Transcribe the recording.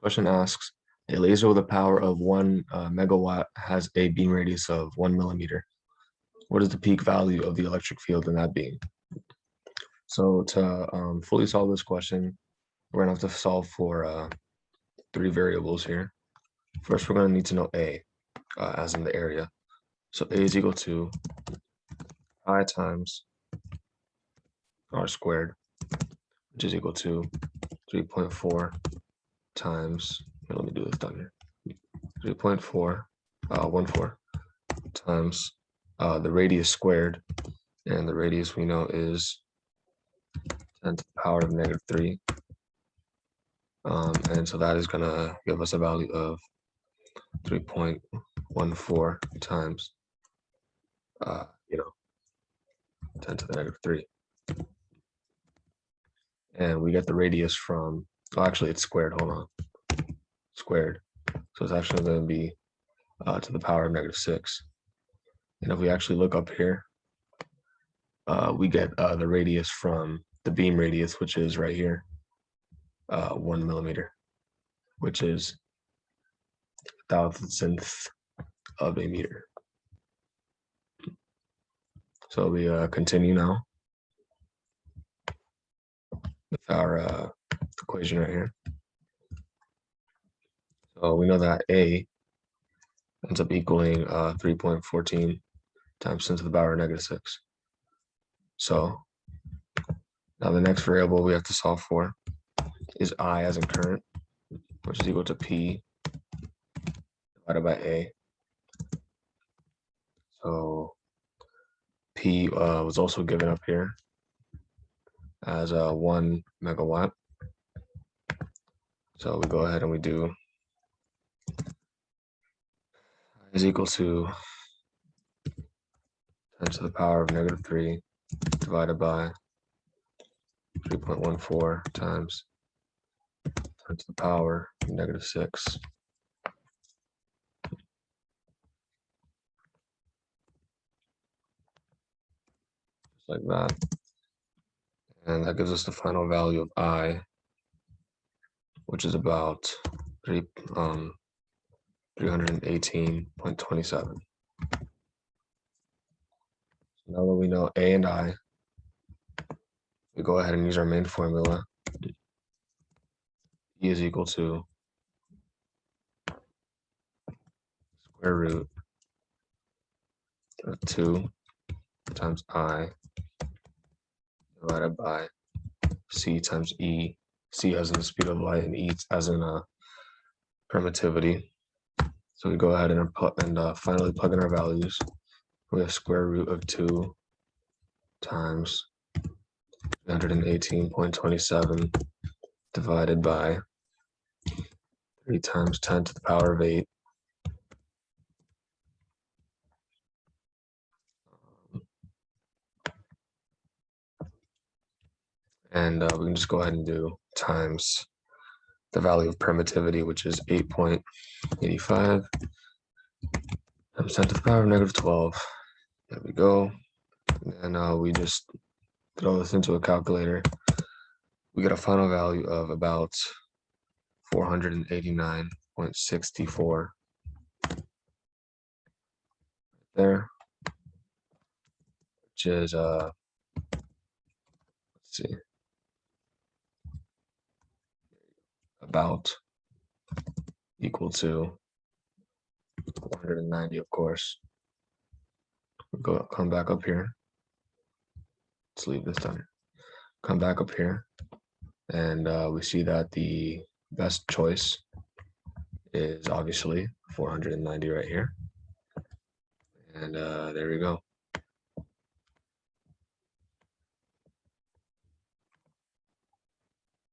Question asks, a laser with a power of 1 megawatt has a beam radius of 1 millimeter. What is the peak value of the electric field in that beam? So to fully solve this question, we're gonna have to solve for 3 variables here. First, we're gonna need to know A, as in the area. So A is equal to I times R squared, which is equal to 3.4 times, let me do this down here, 3.414 times the radius squared, and the radius we know is 10 to the power of -3. And so that is gonna give us a value of 3.14 times 10 to the -3. And we get the radius from, oh, actually it's squared, hold on, squared. So it's actually gonna be to the power of -6. And if we actually look up here, we get the radius from the beam radius, which is right here, 1 millimeter, which is 1,000th of a meter. So we continue now with our equation right here. So we know that A ends up equaling 3.14 times 10 to the power of -6. So now the next variable we have to solve for is I as in current, which is equal to P divided by A. So P was also given up here as 1 megawatt. So we go ahead and we do I is equal to 10 to the power of -3 divided by 3.14 times 10 to the power of -6. Just like that. And that gives us the final value of I, which is about 318.27. So now that we know A and I, we go ahead and use our main formula. E is equal to square root of 2 times I divided by C times E. C as in the speed of light and E as in permittivity. So we go ahead and finally plug in our values. We have square root of 2 times 318.27 divided by 3 times 10 to the power of 8. And we can just go ahead and do times the value of permittivity, which is 8.85 times 10 to the power of -12. There we go. And we just throw this into a calculator. We get a final value of about 489.64 there, which is let's see, about equal to 490, of course. We'll come back up here. Let's leave this down here. Come back up here, and we see that the best choice is obviously 490 right here. And there we go.